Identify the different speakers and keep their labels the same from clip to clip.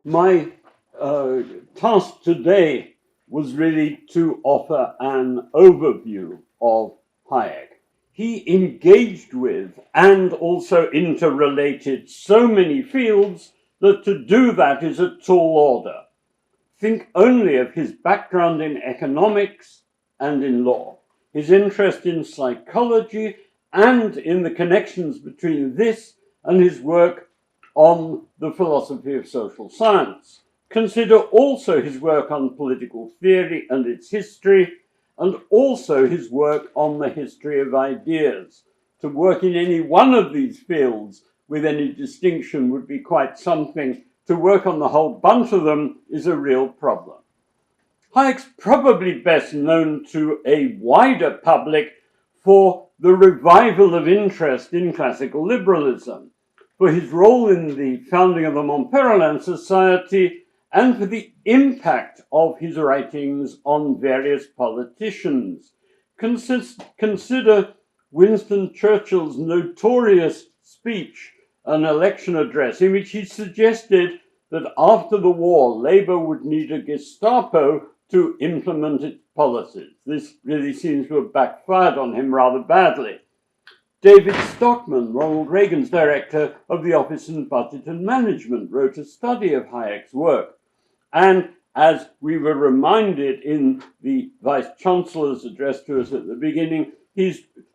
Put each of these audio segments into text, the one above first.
Speaker 1: My task today was really to offer an overview of Hayek. He engaged with and also interrelated so many fields that to do that is a tall order. Think only of his background in economics and in law, his interest in psychology and in the connections between this and his work on the philosophy of social science. Consider also his work on political theory and its history, and also his work on the history of ideas. To work in any one of these fields with any distinction would be quite something. To work on the whole bunch of them is a real problem. Hayek's probably best known to a wider public for the revival of interest in classical liberalism, for his role in the founding of the Mont Pelerin Society, and for the impact of his writings on various politicians. Consider Winston Churchill's notorious speech, an election address, in which he suggested that after the war, Labour would need a Gestapo to implement its policies. This really seems to have backfired on him rather badly. David Stockman, Ronald Reagan's director of the Office of Budget and Management, wrote a study of Hayek's work. And as we were reminded in the Vice-Chancellor's address to us at the beginning,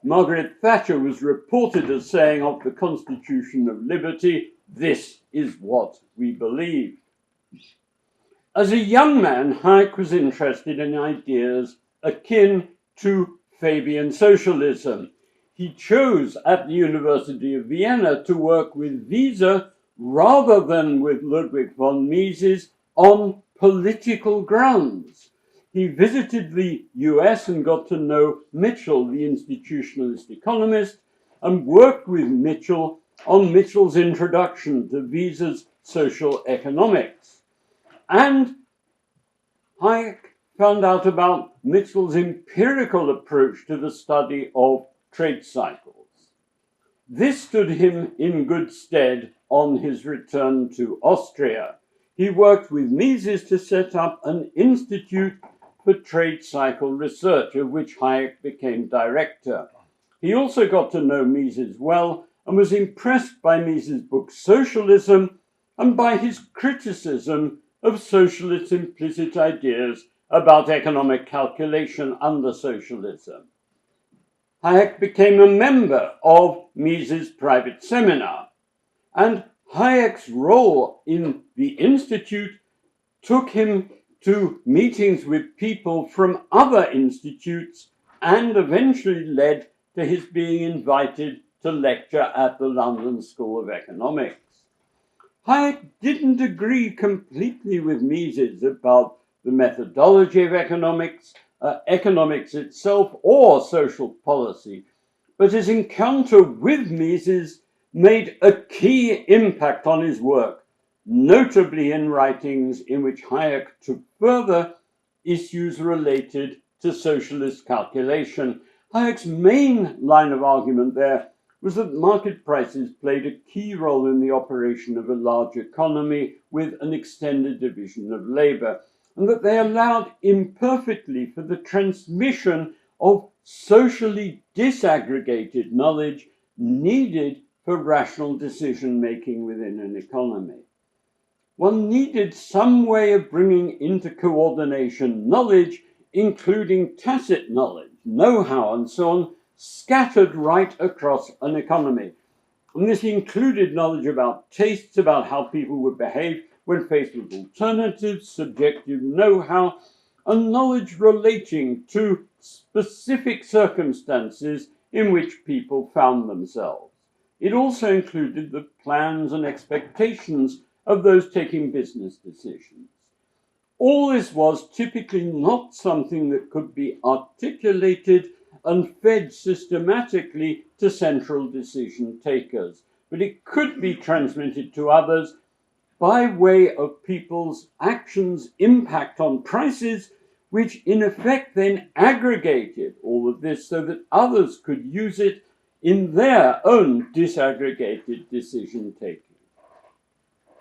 Speaker 1: Margaret Thatcher was reported as saying of the Constitution of Liberty, "This is what we believe." As a young man, Hayek was interested in ideas akin to Fabian socialism. He chose at the University of Vienna to work with Wiese rather than with Ludwig von Mises on political grounds. He visited the US and got to know Mitchell, the institutionalist economist, and worked with Mitchell on Mitchell's introduction to Wiese's social economics. And Hayek found out about Mitchell's empirical approach to the study of trade cycles. This stood him in good stead on his return to Austria. He worked with Mises to set up an institute for trade cycle research, of which Hayek became director. He also got to know Mises well and was impressed by Mises' book Socialism and by his criticism of socialist implicit ideas about economic calculation under socialism. Hayek became a member of Mises' private seminar, and Hayek's role in the institute took him to meetings with people from other institutes and eventually led to his being invited to lecture at the London School of Economics. Hayek didn't agree completely with Mises about the methodology of economics, economics itself, or social policy, but his encounter with Mises made a key impact on his work, notably in writings in which Hayek took further issues related to socialist calculation. Hayek's main line of argument there was that market prices played a key role in the operation of a large economy with an extended division of labor, and that they allowed imperfectly for the transmission of socially disaggregated knowledge needed for rational decision-making within an economy. One needed some way of bringing into coordination knowledge, including tacit knowledge, know-how, and so on, scattered right across an economy. And this included knowledge about tastes, about how people would behave when faced with alternatives, subjective know-how, and knowledge relating to specific circumstances in which people found themselves. It also included the plans and expectations of those taking business decisions. All this was typically not something that could be articulated and fed systematically to central decision takers, but it could be transmitted to others by way of people's actions' impact on prices, which in effect then aggregated all of this so that others could use it in their own disaggregated decision taking.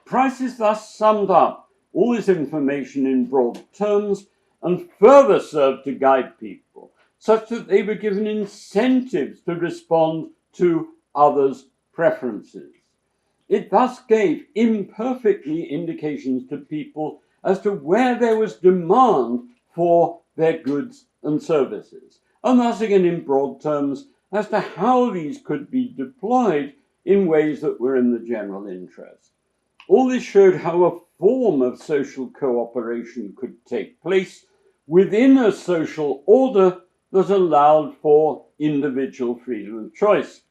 Speaker 1: Prices thus summed up all this information in broad terms and further served to guide people, such that they were given incentives to respond to others' preferences. It thus gave imperfectly indications to people as to where there was demand for their goods and services, and thus again in broad terms as to how these could be deployed in ways that were in the general interest. All this showed how a form of social cooperation could take place within a social order that allowed for individual freedom of choice.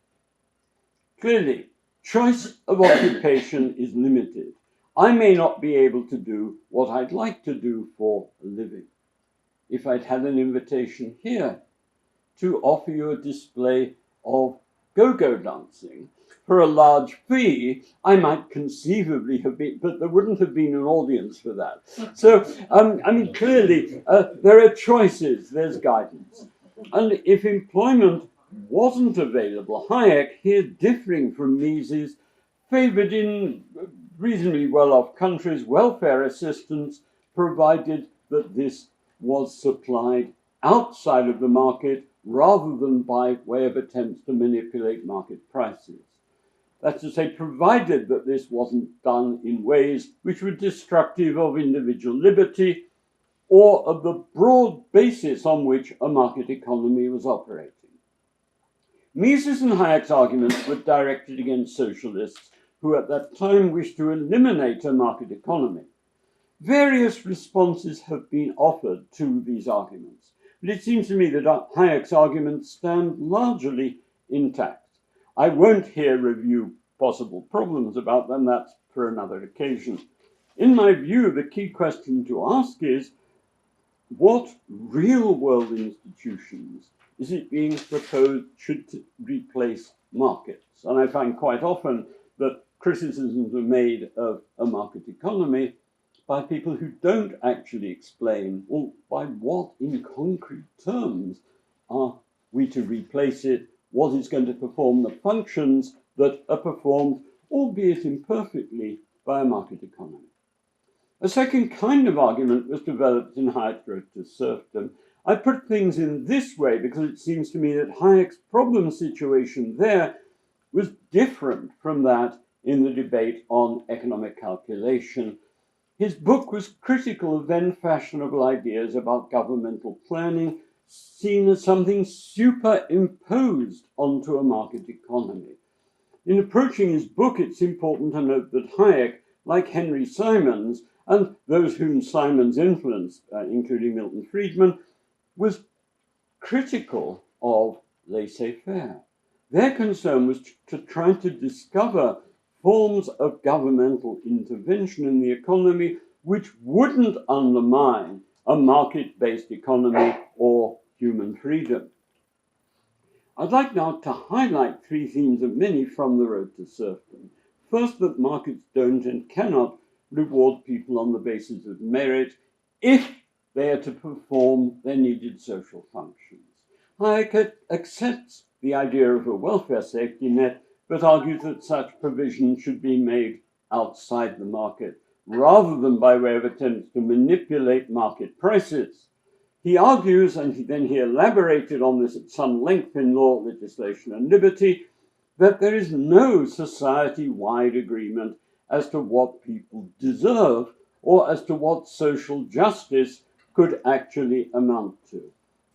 Speaker 1: Clearly, choice of occupation is limited. I may not be able to do what I'd like to do for a living. If I'd had an invitation here to offer you a display of go-go dancing for a large fee, I might conceivably have been, but there wouldn't have been an audience for that. So, clearly, there are choices, there's guidance. And if employment wasn't available, Hayek, here differing from Mises, favoured in reasonably well-off countries welfare assistance, provided that this was supplied outside of the market rather than by way of attempts to manipulate market prices. That's to say, provided that this wasn't done in ways which were destructive of individual liberty or of the broad basis on which a market economy was operating. Mises and Hayek's arguments were directed against socialists who at that time wished to eliminate a market economy. Various responses have been offered to these arguments, but it seems to me that Hayek's arguments stand largely intact. I won't here review possible problems about them, that's for another occasion. In my view, the key question to ask is, what real-world institutions is it being proposed should replace markets? And I find quite often that criticisms are made of a market economy by people who don't actually explain, well, by what in concrete terms are we to replace it, what is going to perform the functions that are performed, albeit imperfectly, by a market economy. A second kind of argument was developed in Hayek's Road to Serfdom. I put things in this way because it seems to me that Hayek's problem situation there was different from that in the debate on economic calculation. His book was critical of then fashionable ideas about governmental planning, seen as something superimposed onto a market economy. In approaching his book, it's important to note that Hayek, like Henry Simons, and those whom Simons influenced, including Milton Friedman, was critical of laissez-faire. Their concern was to try to discover forms of governmental intervention in the economy which wouldn't undermine a market-based economy or human freedom. I'd like now to highlight three themes of many from the Road to Serfdom. First, that markets don't and cannot reward people on the basis of merit if they are to perform their needed social functions. Hayek accepts the idea of a welfare safety net, but argues that such provision should be made outside the market, rather than by way of attempts to manipulate market prices. He argues, and he elaborated on this at some length in Law, Legislation and Liberty, that there is no society-wide agreement as to what people deserve or as to what social justice could actually amount to.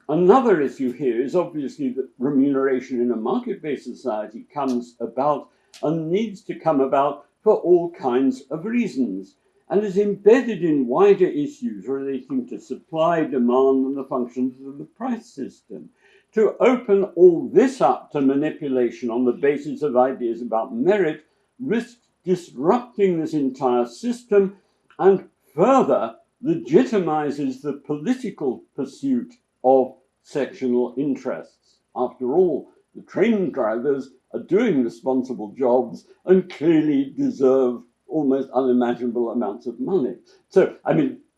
Speaker 1: Another issue here is obviously that remuneration in a market-based society comes about and needs to come about for all kinds of reasons, and is embedded in wider issues relating to supply, demand, and the functions of the price system. To open all this up to manipulation on the basis of ideas about merit risks disrupting this entire system and further legitimizes the political pursuit of sectional interests. After all, the train drivers are doing responsible jobs and clearly deserve almost unimaginable amounts of money. So,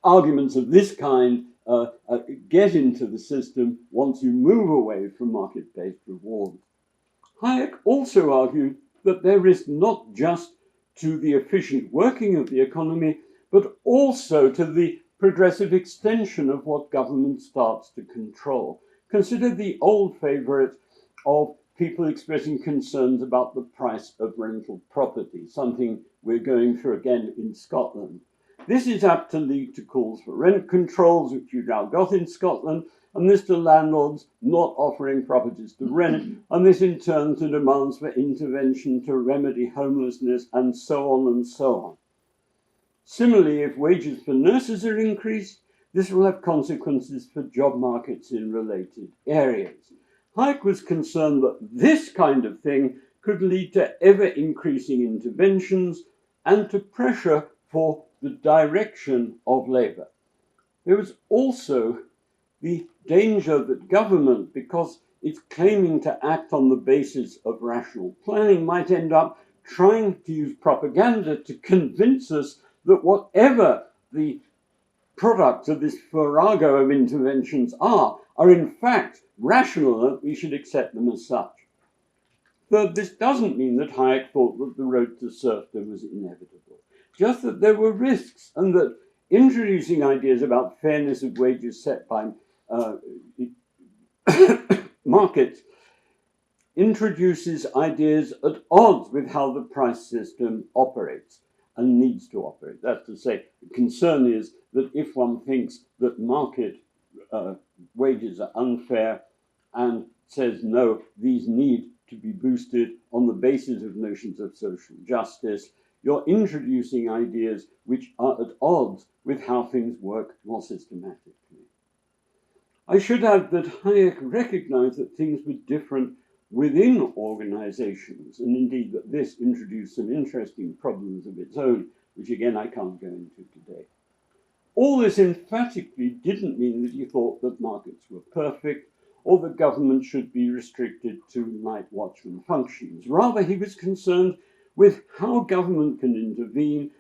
Speaker 1: arguments of this kind get into the system once you move away from market-based reward. Hayek also argued that there is not just to the efficient working of the economy, but also to the progressive extension of what government starts to control. Consider the old favourite of people expressing concerns about the price of rental property, something we're going through again in Scotland. This is apt to lead to calls for rent controls, which you now got in Scotland, and this to landlords not offering properties to rent, and this in turn to demands for intervention to remedy homelessness, and so on and so on. Similarly, if wages for nurses are increased, this will have consequences for job markets in related areas. Hayek was concerned that this kind of thing could lead to ever-increasing interventions and to pressure for the direction of labour. There was also the danger that government, because it's claiming to act on the basis of rational planning, might end up trying to use propaganda to convince us that whatever the products of this farrago of interventions are in fact rational, and we should accept them as such. But this doesn't mean that Hayek thought that the road to serfdom was inevitable, just that there were risks, and that introducing ideas about fairness of wages set by markets introduces ideas at odds with how the price system operates and needs to operate. That's to say, the concern is that if one thinks that market wages are unfair and says, no, these need to be boosted on the basis of notions of social justice, you're introducing ideas which are at odds with how things work more systematically. I should add that Hayek recognized that things were different within organizations, and indeed that this introduced some interesting problems of its own, which again I can't go into today. All this emphatically didn't mean that he thought that markets were perfect or that government should be restricted to night watchman functions. Rather, he was concerned with how government can intervene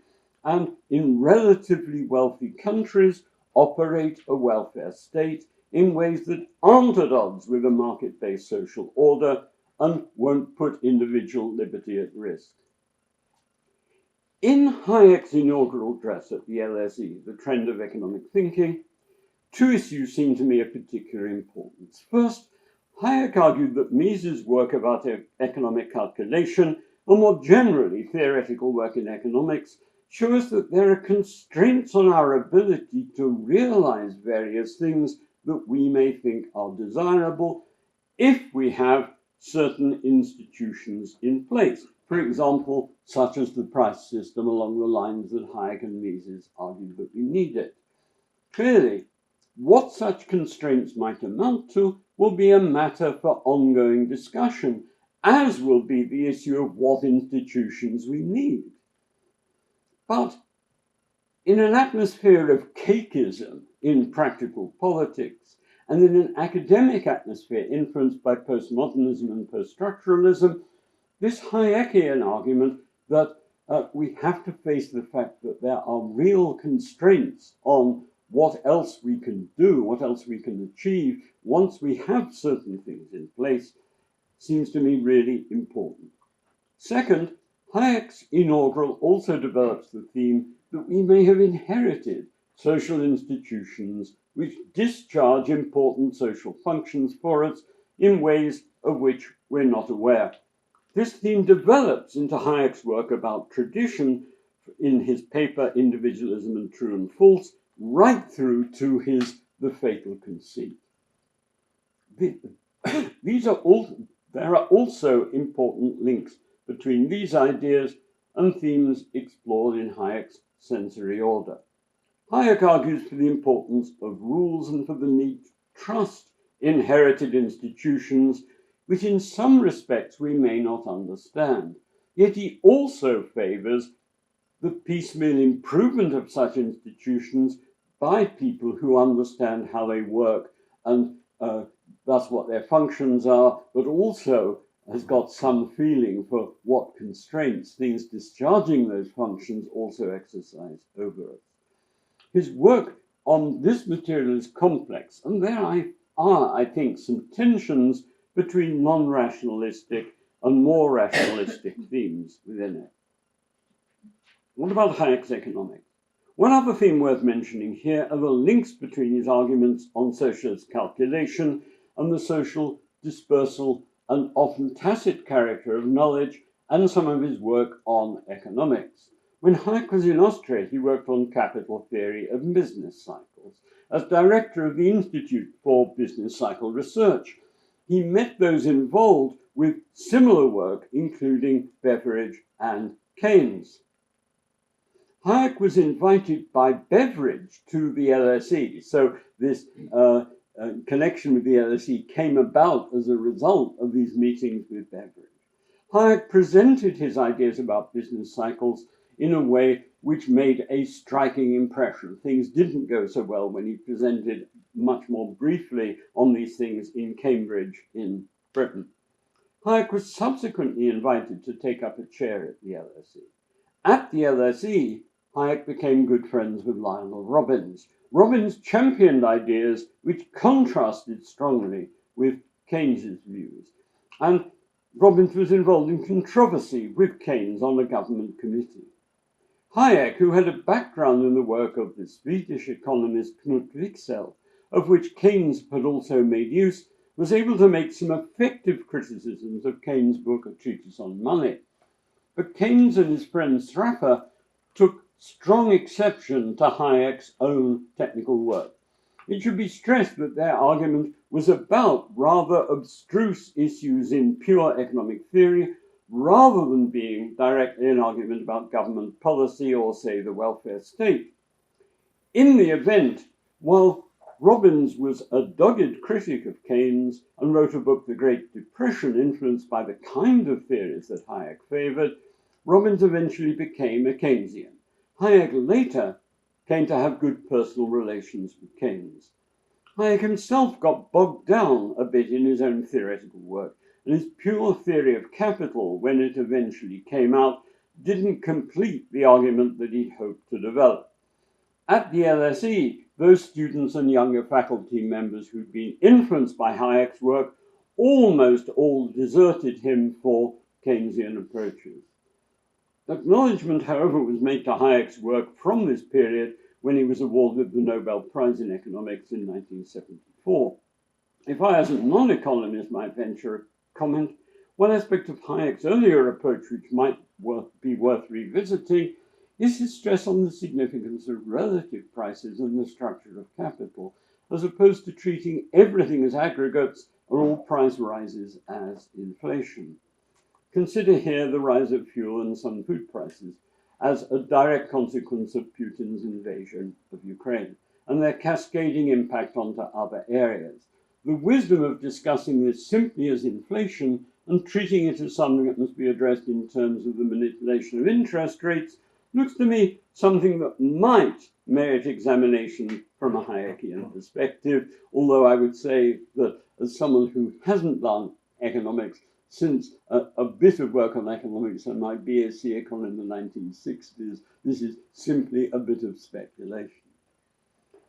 Speaker 1: and, in relatively wealthy countries, operate a welfare state in ways that aren't at odds with a market-based social order and won't put individual liberty at risk. In Hayek's inaugural address at the LSE, The Trend of Economic Thinking, two issues seem to me of particular importance. First, Hayek argued that Mises' work about economic calculation, and more generally theoretical work in economics, shows that there are constraints on our ability to realize various things that we may think are desirable if we have certain institutions in place. For example, such as the price system along the lines that Hayek and Mises argued that we needed. Clearly, what such constraints might amount to will be a matter for ongoing discussion, as will be the issue of what institutions we need. But in an atmosphere of cakeism in practical politics, and in an academic atmosphere influenced by postmodernism and poststructuralism, this Hayekian argument that we have to face the fact that there are real constraints on what else we can do, what else we can achieve once we have certain things in place, seems to me really important. Second, Hayek's inaugural also develops the theme that we may have inherited social institutions which discharge important social functions for us in ways of which we're not aware. This theme develops into Hayek's work about tradition in his paper Individualism and True and False, right through to his The Fatal Conceit. There are also important links between these ideas and themes explored in Hayek's sensory order. Hayek argues for the importance of rules and for the need to trust inherited institutions, which in some respects we may not understand. Yet he also favours the piecemeal improvement of such institutions by people who understand how they work and thus what their functions are, but also has got some feeling for what constraints things discharging those functions also exercise over us. His work on this material is complex, and there are, I think, some tensions between non-rationalistic and more rationalistic themes within it. What about Hayek's economics? One other theme worth mentioning here are the links between his arguments on socialist calculation and the social dispersal and often tacit character of knowledge and some of his work on economics. When Hayek was in Austria, he worked on capital theory of business cycles. As director of the Institute for Business Cycle Research, he met those involved with similar work, including Beveridge and Keynes. Hayek was invited by Beveridge to the LSE, so this connection with the LSE came about as a result of these meetings with Beveridge. Hayek presented his ideas about business cycles in a way which made a striking impression. Things didn't go so well when he presented much more briefly on these things in Cambridge in Britain. Hayek was subsequently invited to take up a chair at the LSE. At the LSE, Hayek became good friends with Lionel Robbins. Robbins championed ideas which contrasted strongly with Keynes's views. And Robbins was involved in controversy with Keynes on a government committee. Hayek, who had a background in the work of the Swedish economist Knut Wicksell, of which Keynes had also made use, was able to make some effective criticisms of Keynes' book, A Treatise on Money. But Keynes and his friend Sraffa took strong exception to Hayek's own technical work. It should be stressed that their argument was about rather abstruse issues in pure economic theory, rather than being directly an argument about government policy or, say, the welfare state. In the event, while Robbins was a dogged critic of Keynes and wrote a book, The Great Depression, influenced by the kind of theories that Hayek favored, Robbins eventually became a Keynesian. Hayek later came to have good personal relations with Keynes. Hayek himself got bogged down a bit in his own theoretical work, and his pure theory of capital, when it eventually came out, didn't complete the argument that he'd hoped to develop. At the LSE, those students and younger faculty members who'd been influenced by Hayek's work almost all deserted him for Keynesian approaches. Acknowledgement, however, was made to Hayek's work from this period when he was awarded the Nobel Prize in Economics in 1974. If I, as a non-economist, might venture a comment, one aspect of Hayek's earlier approach which might be worth revisiting is his stress on the significance of relative prices and the structure of capital, as opposed to treating everything as aggregates or all price rises as inflation. Consider here the rise of fuel and some food prices as a direct consequence of Putin's invasion of Ukraine and their cascading impact onto other areas. The wisdom of discussing this simply as inflation and treating it as something that must be addressed in terms of the manipulation of interest rates looks to me something that might merit examination from a Hayekian perspective, although I would say that as someone who hasn't done economics since a bit of work on economics and my BSc Econ in the 1960s, this is simply a bit of speculation.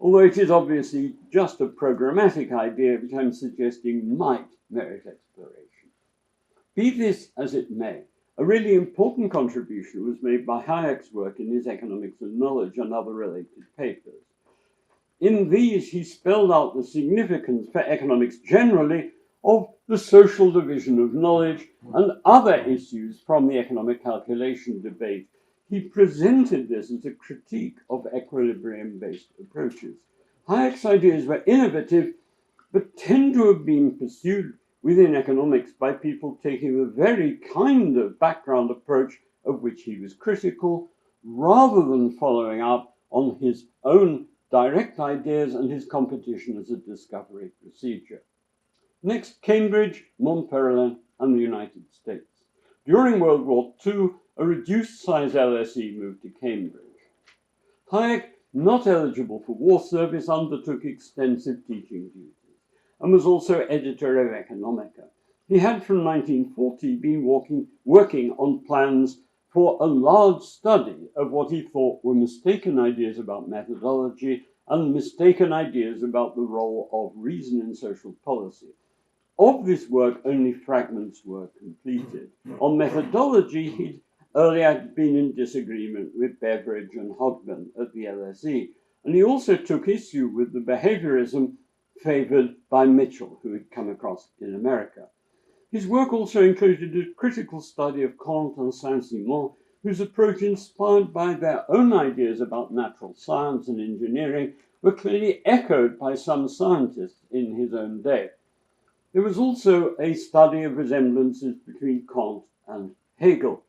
Speaker 1: Although it is obviously just a programmatic idea which I'm suggesting might merit exploration. Be this as it may, a really important contribution was made by Hayek's work in his Economics of Knowledge and other related papers. In these, he spelled out the significance for economics generally of the social division of knowledge and other issues from the economic calculation debate. He presented this as a critique of equilibrium-based approaches. Hayek's ideas were innovative, but tend to have been pursued within economics by people taking the very kind of background approach of which he was critical, rather than following up on his own direct ideas and his competition as a discovery procedure. Next, Cambridge, Mont Pelerin, and the United States. During World War II, a reduced-size LSE moved to Cambridge. Hayek, not eligible for war service, undertook extensive teaching duties and was also editor of Economica. He had from 1940 been working on plans for a large study of what he thought were mistaken ideas about methodology and mistaken ideas about the role of reason in social policy. Of this work, only fragments were completed. On methodology, he'd earlier had been in disagreement with Beveridge and Hogben at the LSE, and he also took issue with the behaviorism favoured by Mitchell, who had come across in America. His work also included a critical study of Kant and Saint-Simon, whose approach, inspired by their own ideas about natural science and engineering, were clearly echoed by some scientists in his own day. There was also a study of resemblances between Kant and Hegel.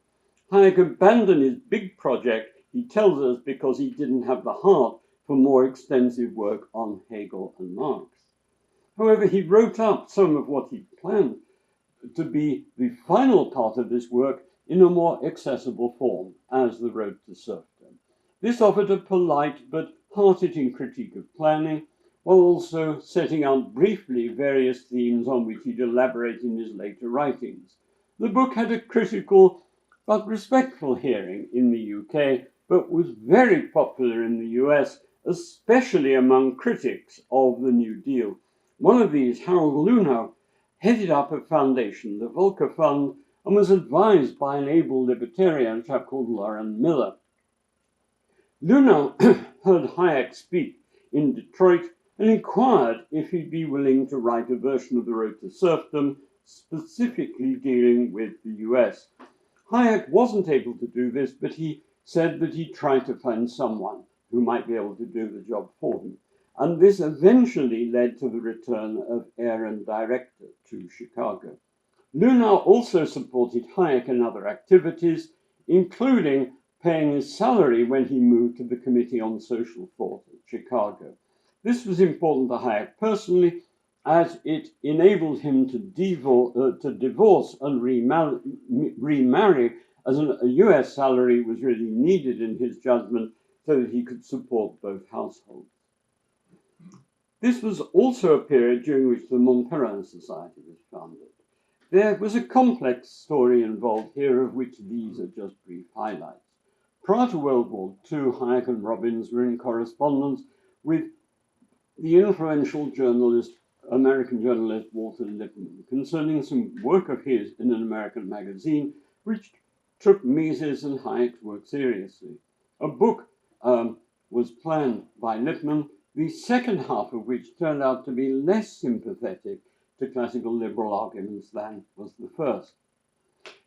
Speaker 1: Hayek abandoned his big project, he tells us, because he didn't have the heart for more extensive work on Hegel and Marx. However, he wrote up some of what he planned to be the final part of this work in a more accessible form, as The Road to Serfdom. This offered a polite but heart-hitting critique of planning, while also setting out briefly various themes on which he'd elaborate in his later writings. The book had a critical but respectful hearing in the UK, but was very popular in the US, especially among critics of the New Deal. One of these, Harold Lunau, headed up a foundation, the Volcker Fund, and was advised by an able libertarian, a chap called Lauren Miller. Lunau heard Hayek speak in Detroit and inquired if he'd be willing to write a version of The Road to Serfdom, specifically dealing with the US. Hayek wasn't able to do this, but he said that he'd try to find someone who might be able to do the job for him. And this eventually led to the return of Aaron Director to Chicago. Lunau also supported Hayek in other activities, including paying his salary when he moved to the Committee on Social Thought at Chicago. This was important to Hayek personally, as it enabled him to divorce and remarry, as a US salary was really needed in his judgment so that he could support both households. This was also a period during which the Mont Pelerin Society was founded. There was a complex story involved here, of which these are just brief highlights. Prior to World War II, Hayek and Robbins were in correspondence with the influential American journalist Walter Lippmann concerning some work of his in an American magazine, which took Mises and Hayek's work seriously. A book was planned by Lippmann, the second half of which turned out to be less sympathetic to classical liberal arguments than was the first.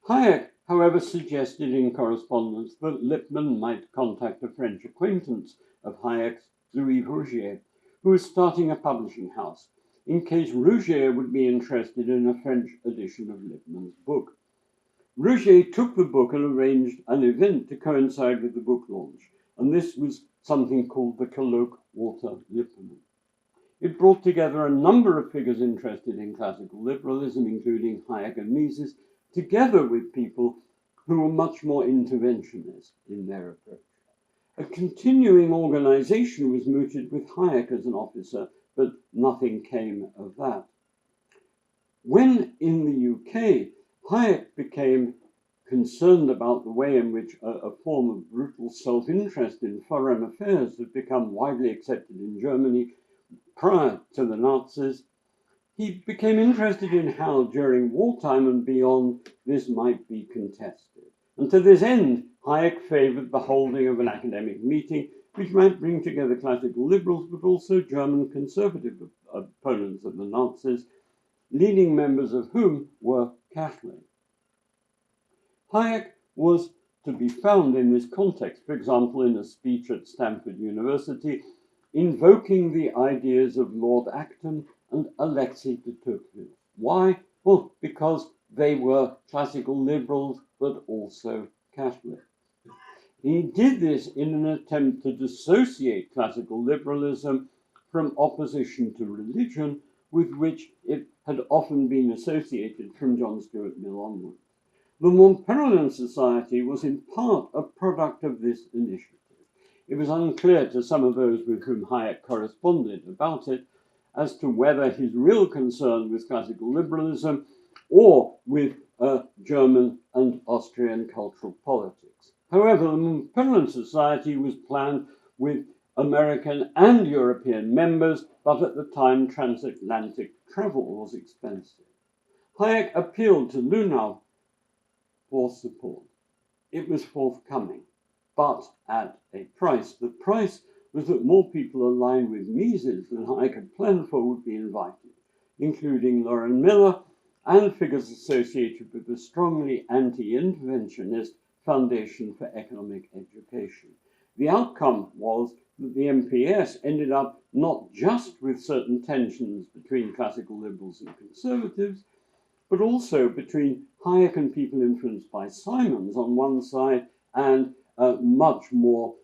Speaker 1: Hayek, however, suggested in correspondence that Lippmann might contact a French acquaintance of Hayek's, Louis Rougier, who was starting a publishing house, in case Rougier would be interested in a French edition of Lippmann's book. Rougier took the book and arranged an event to coincide with the book launch, and this was something called the Colloque Walter Lippmann. It brought together a number of figures interested in classical liberalism, including Hayek and Mises, together with people who were much more interventionist in their approach. A continuing organization was mooted with Hayek as an officer, but nothing came of that. When in the UK, Hayek became concerned about the way in which a form of brutal self-interest in foreign affairs had become widely accepted in Germany prior to the Nazis, he became interested in how, during wartime and beyond, this might be contested. And to this end, Hayek favored the holding of an academic meeting which might bring together classical liberals, but also German conservative opponents of the Nazis, leading members of whom were Catholic. Hayek was to be found in this context, for example, in a speech at Stanford University, invoking the ideas of Lord Acton and Alexis de Tocqueville. Why? Well, because they were classical liberals, but also Catholic. He did this in an attempt to dissociate classical liberalism from opposition to religion, with which it had often been associated from John Stuart Mill onwards. The Mont Pelerin Society was in part a product of this initiative. It was unclear to some of those with whom Hayek corresponded about it as to whether his real concern was classical liberalism or with German and Austrian cultural politics. However, the Mont Pelerin Society was planned with American and European members, but at the time transatlantic travel was expensive. Hayek appealed to Lunau for support. it was forthcoming, but at a price. The price was that more people aligned with Mises than Hayek had planned for would be invited, including Lauren Miller and figures associated with the strongly anti-interventionist Foundation for Economic Education. The outcome was that the MPS ended up not just with certain tensions between classical liberals and conservatives, but also between Hayek and people influenced by Simons on one side and much more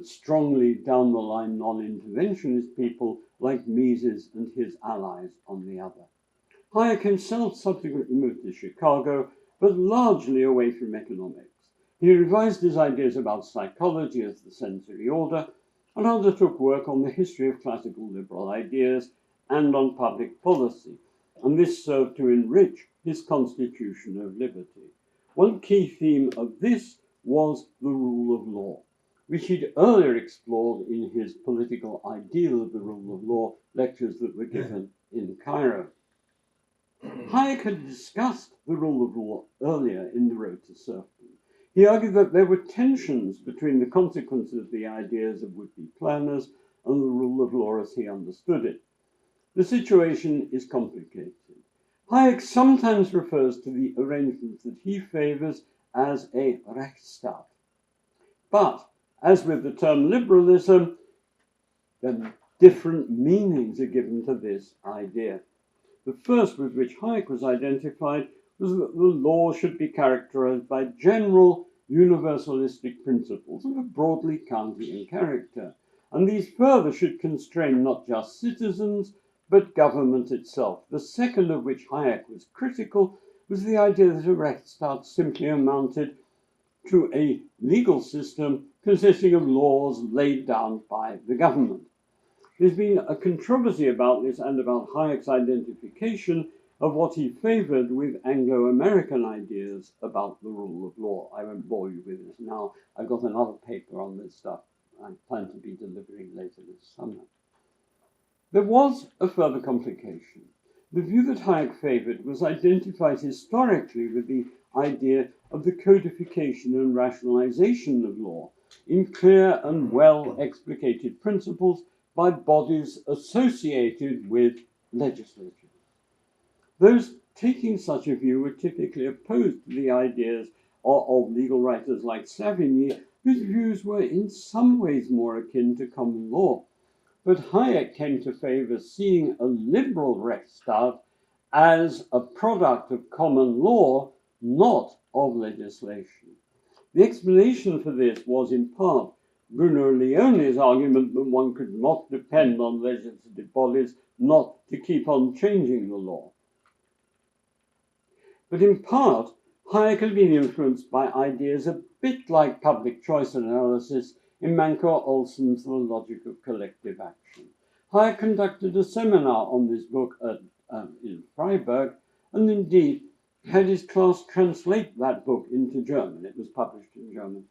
Speaker 1: strongly down the line non-interventionist people like Mises and his allies on the other. Hayek himself subsequently moved to Chicago, but largely away from economics. He revised his ideas about psychology as the sensory order and undertook work on the history of classical liberal ideas and on public policy, and this served to enrich his constitution of liberty. One key theme of this was the rule of law, which he'd earlier explored in his political ideal of the rule of law lectures that were given in Cairo. Hayek had discussed the rule of law earlier in The Road to Serfdom. He argued that there were tensions between the consequences of the ideas of would-be planners and the rule of law as he understood it. The situation is complicated. Hayek sometimes refers to the arrangements that he favors as a Rechtsstaat. But, as with the term liberalism, then different meanings are given to this idea. The first with which Hayek was identified was that the law should be characterized by general universalistic principles of a broadly Kantian character, and these further should constrain not just citizens, but government itself. The second of which Hayek was critical was the idea that a Rechtsstaat simply amounted to a legal system consisting of laws laid down by the government. There's been a controversy about this and about Hayek's identification of what he favored with Anglo-American ideas about the rule of law. I won't bore you with this now. I've got another paper on this stuff I plan to be delivering later this summer. There was a further complication. The view that Hayek favored was identified historically with the idea of the codification and rationalization of law in clear and well-explicated principles by bodies associated with legislatures. Those taking such a view were typically opposed to the ideas of legal writers like Savigny, whose views were in some ways more akin to common law. But Hayek came to favor seeing a liberal Rechtsstaat as a product of common law, not of legislation. The explanation for this was in part Bruno Leone's argument that one could not depend on legislative bodies not to keep on changing the law. But in part, Hayek had been influenced by ideas a bit like public choice analysis in Mancur-Olson's The Logic of Collective Action. Hayek conducted a seminar on this book in Freiburg, and indeed had his class translate that book into German. It was published in German.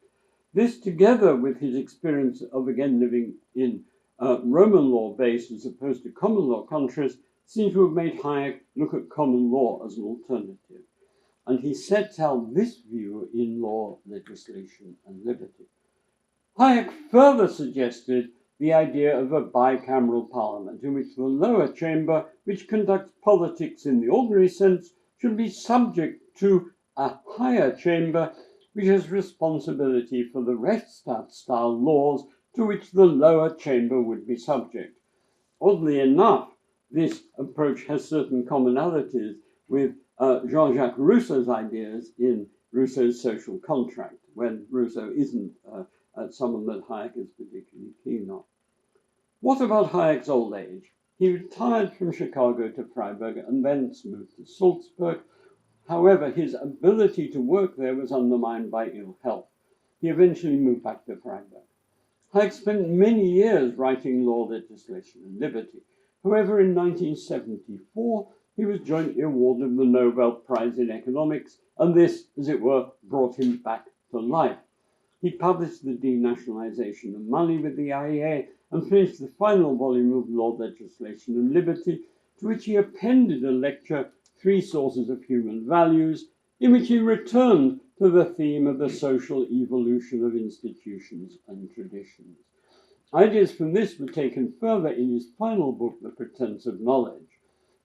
Speaker 1: This, together with his experience of again living in Roman law based as opposed to common law countries, seems to have made Hayek look at common law as an alternative. And he sets out this view in Law, Legislation and Liberty. Hayek further suggested the idea of a bicameral parliament in which the lower chamber, which conducts politics in the ordinary sense, should be subject to a higher chamber which has responsibility for the Rechtsstaat-style laws to which the lower chamber would be subject. Oddly enough, this approach has certain commonalities with Jean-Jacques Rousseau's ideas in Rousseau's Social Contract, when Rousseau isn't someone that Hayek is particularly keen on. What about Hayek's old age? He retired from Chicago to Freiburg and thence moved to Salzburg. However, his ability to work there was undermined by ill health. He eventually moved back to Freiburg. Hayek spent many years writing Law, Legislation and Liberty. However, in 1974, he was jointly awarded the Nobel Prize in Economics, and this, as it were, brought him back to life. He published The Denationalization of Money with the IEA and finished the final volume of Law, Legislation and Liberty, to which he appended a lecture, Three Sources of Human Values, in which he returned to the theme of the social evolution of institutions and traditions. Ideas from this were taken further in his final book, The Pretence of Knowledge.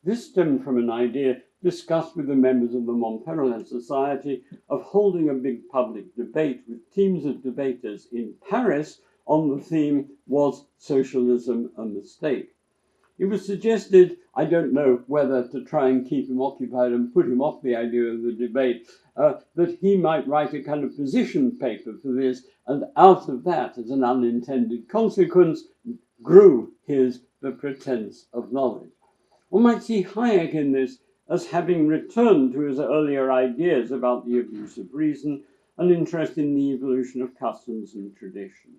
Speaker 1: This stemmed from an idea discussed with the members of the Mont Pelerin Society of holding a big public debate with teams of debaters in Paris on the theme, was socialism a mistake? It was suggested, I don't know whether to try and keep him occupied and put him off the idea of the debate, that he might write a kind of position paper for this, and out of that, as an unintended consequence, grew his The Pretence of Knowledge. One might see Hayek in this as having returned to his earlier ideas about the abuse of reason, an interest in the evolution of customs and traditions.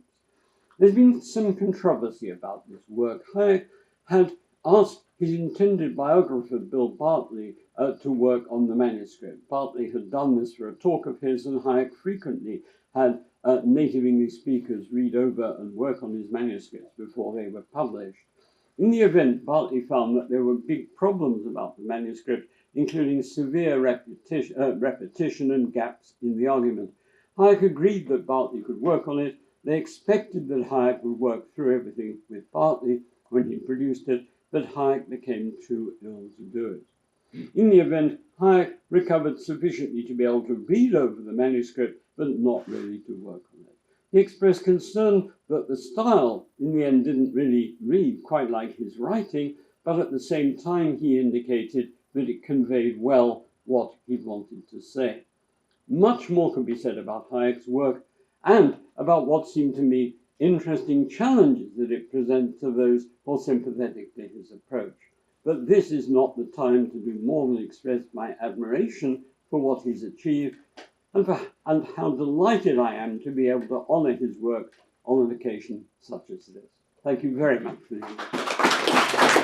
Speaker 1: There's been some controversy about this work. Hayek had asked his intended biographer, Bill Bartley, to work on the manuscript. Bartley had done this for a talk of his, and Hayek frequently had native English speakers read over and work on his manuscripts before they were published. In the event, Bartley found that there were big problems about the manuscript, including severe repetition and gaps in the argument. Hayek agreed that Bartley could work on it. They expected that Hayek would work through everything with Bartley when he produced it, but Hayek became too ill to do it. In the event, Hayek recovered sufficiently to be able to read over the manuscript, but not really to work on it. He expressed concern that the style, in the end, didn't really read quite like his writing, but at the same time he indicated that it conveyed well what he wanted to say. Much more can be said about Hayek's work and about what seemed to me interesting challenges that it presents to those more sympathetic to his approach. But this is not the time to do more than express my admiration for what he's achieved and how delighted I am to be able to honour his work on an occasion such as this. Thank you very much for listening.